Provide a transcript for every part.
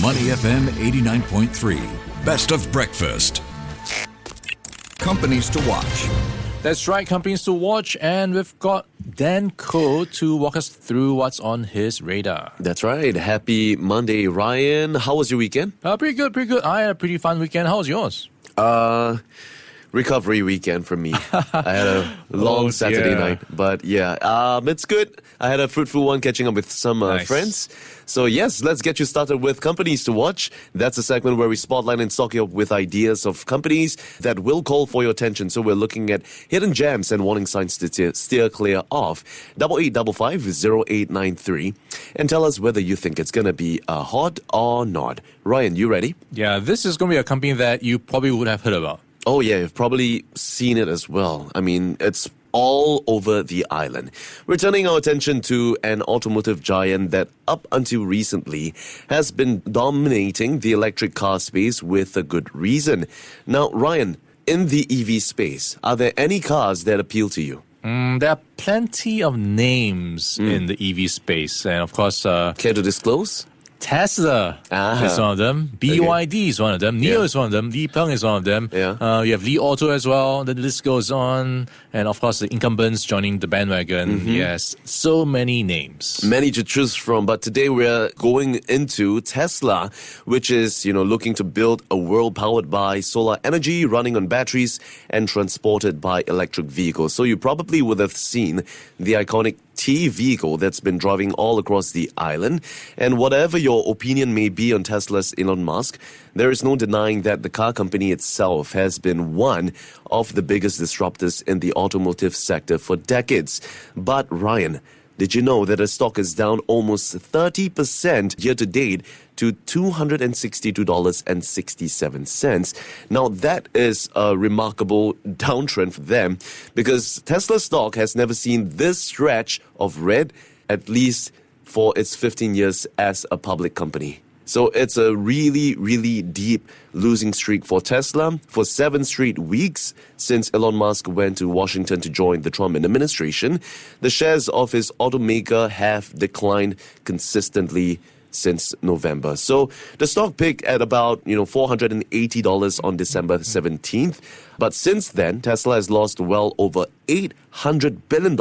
Money FM 89.3. Best of breakfast. Companies to watch. That's right, companies to watch, and we've got Dan Koh to walk us through what's on his radar. That's right. Happy Monday, Ryan. How was your weekend? Pretty good. I had a pretty fun weekend. How was yours? Recovery weekend for me. I had a long Saturday night, but it's good. I had a fruitful one catching up with some friends. So yes, let's get you started with companies to watch. That's a segment where we spotlight and stock you up with ideas of companies that will call for your attention. So we're looking at hidden gems and warning signs to steer clear of. 8855-0893 and tell us whether you think it's going to be hot or not. Ryan, you ready? Yeah, this is going to be a company that you probably would have heard about. Oh yeah, you've probably seen it as well. I mean, it's all over the island. We're turning our attention to an automotive giant that up until recently has been dominating the electric car space with a good reason. Now, Ryan, in the EV space, are there any cars that appeal to you? There are plenty of names in the EV space, and of course... Care to disclose? Tesla is one of them. BYD is one of them. NIO is one of them. Li Peng is one of them. You have Li Auto as well. The list goes on. And of course, the incumbents joining the bandwagon. Yes, so many names. Many to choose from. But today we're going into Tesla, which is, looking to build a world powered by solar energy, running on batteries, and transported by electric vehicles. So you probably would have seen the iconic T vehicle that's been driving all across the island. And whatever your opinion may be on Tesla's Elon Musk, there is no denying that the car company itself has been one of the biggest disruptors in the automotive sector for decades. But Ryan, did you know that the stock is down almost 30% year to date to $262.67? Now, that is a remarkable downtrend for them because Tesla stock has never seen this stretch of red, at least for its 15 years as a public company. So it's a really, really deep losing streak for Tesla for 7 straight weeks since Elon Musk went to Washington to join the Trump administration. The shares of his automaker have declined consistently since November. So the stock peaked at about, $480 on December 17th. But since then, Tesla has lost well over $800 billion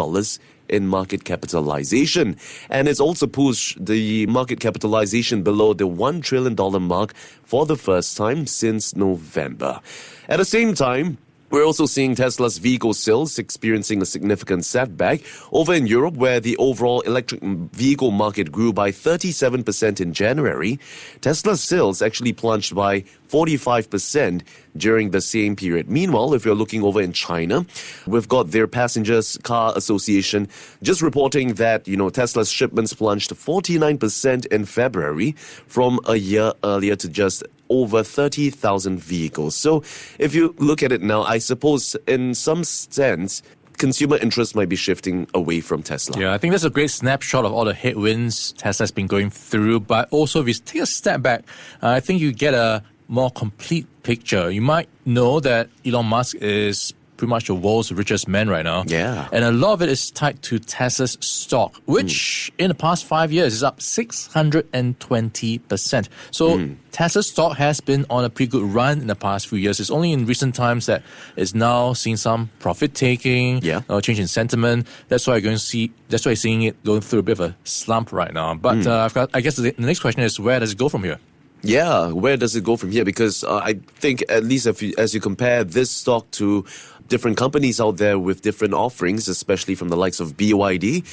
in market capitalization. And it's also pushed the market capitalization below the $1 trillion mark for the first time since November. At the same time, we're also seeing Tesla's vehicle sales experiencing a significant setback over in Europe, where the overall electric vehicle market grew by 37% in January. Tesla's sales actually plunged by 45% during the same period. Meanwhile, if you're looking over in China, we've got their Passengers Car Association just reporting that, Tesla's shipments plunged 49% in February from a year earlier to just over 30,000 vehicles. So if you look at it now, I suppose in some sense, consumer interest might be shifting away from Tesla. Yeah, I think that's a great snapshot of all the headwinds Tesla's been going through. But also, if you take a step back, I think you get a more complete picture. You might know that Elon Musk is pretty much the world's richest man right now. Yeah. And a lot of it is tied to Tesla's stock, which in the past 5 years is up 620%. So Tesla's stock has been on a pretty good run in the past few years. It's only in recent times that it's now seen some profit taking, change in sentiment. That's why you're seeing it going through a bit of a slump right now. But I guess the next question is, where does it go from here? Yeah, where does it go from here? Because I think at least as you compare this stock to different companies out there with different offerings, especially from the likes of BYD,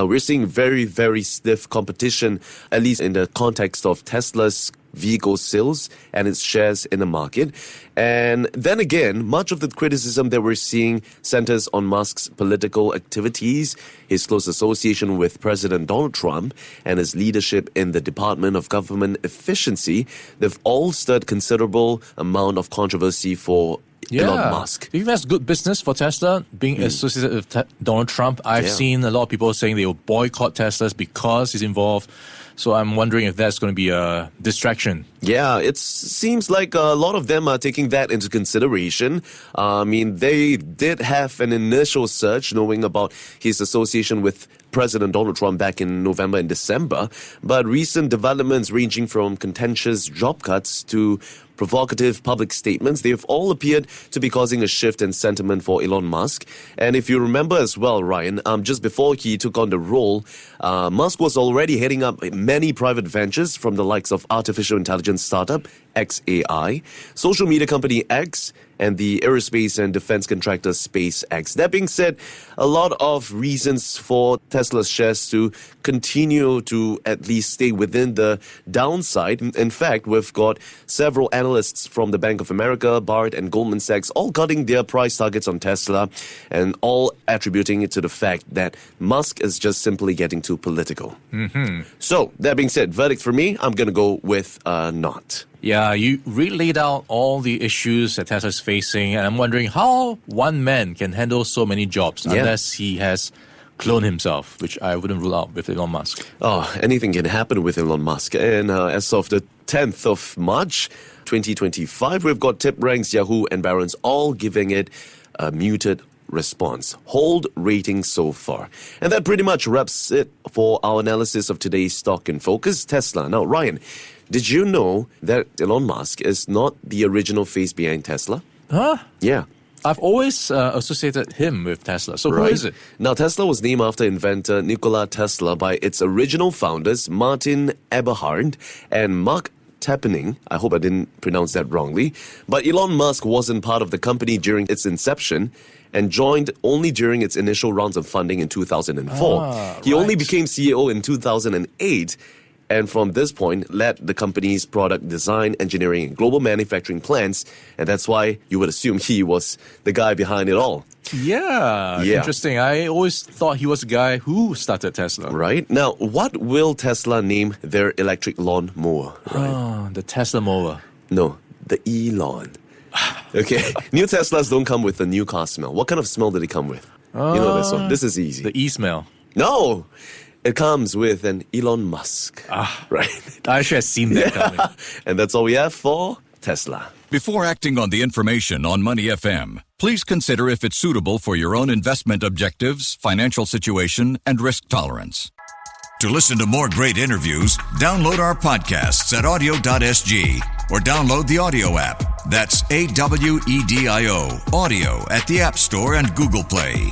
we're seeing very, very stiff competition, at least in the context of Tesla's vehicle sales and its shares in the market. And then again, much of the criticism that we're seeing centers on Musk's political activities, his close association with President Donald Trump, and his leadership in the Department of Government Efficiency. They've all stirred considerable amount of controversy for Elon Musk. Do you think that's good business for Tesla, being associated with Donald Trump? I've seen a lot of people saying they will boycott Teslas because he's involved. So I'm wondering if that's going to be a distraction. Yeah, it seems like a lot of them are taking that into consideration. I mean, they did have an initial search knowing about his association with President Donald Trump back in November and December, but recent developments ranging from contentious job cuts to provocative public statements, they've all appeared to be causing a shift in sentiment for Elon Musk. And if you remember as well, Ryan, just before he took on the role, Musk was already heading up many private ventures from the likes of artificial intelligence startup XAI, social media company X, and the aerospace and defense contractor SpaceX. That being said, a lot of reasons for Tesla's shares to continue to at least stay within the downside. In fact, we've got several analysts from the Bank of America, Bard, and Goldman Sachs all cutting their price targets on Tesla and all attributing it to the fact that Musk is just simply getting too political. So, that being said, verdict for me, I'm going to go with not. Yeah, you really laid out all the issues that Tesla is facing, and I'm wondering how one man can handle so many jobs unless he has cloned himself, which I wouldn't rule out with Elon Musk. Oh, anything can happen with Elon Musk. And as of the 10th of March, 2025, we've got TipRanks, Yahoo, and Barron's all giving it a muted response. Hold rating so far. And that pretty much wraps it for our analysis of today's Stock in Focus, Tesla. Now, Ryan, did you know that Elon Musk is not the original face behind Tesla? Huh? Yeah. I've always associated him with Tesla. So who is it? Now, Tesla was named after inventor Nikola Tesla by its original founders, Martin Eberhard and Mark Tappening. I hope I didn't pronounce that wrongly. But Elon Musk wasn't part of the company during its inception and joined only during its initial rounds of funding in 2004. He only became CEO in 2008. And from this point, led the company's product design, engineering, and global manufacturing plans. And that's why you would assume he was the guy behind it all. Yeah. Interesting. I always thought he was the guy who started Tesla. Right. Now, what will Tesla name their electric lawn mower? Right? The Tesla mower. No, the Elon. Okay. New Teslas don't come with a new car smell. What kind of smell do they come with? You know this one. This is easy. The E-smell. No. It comes with an Elon Musk. Right. I should have seen that coming. And that's all we have for Tesla. Before acting on the information on Money FM, please consider if it's suitable for your own investment objectives, financial situation, and risk tolerance. To listen to more great interviews, download our podcasts at audio.sg or download the audio app. That's AWEDIO, audio at the App Store and Google Play.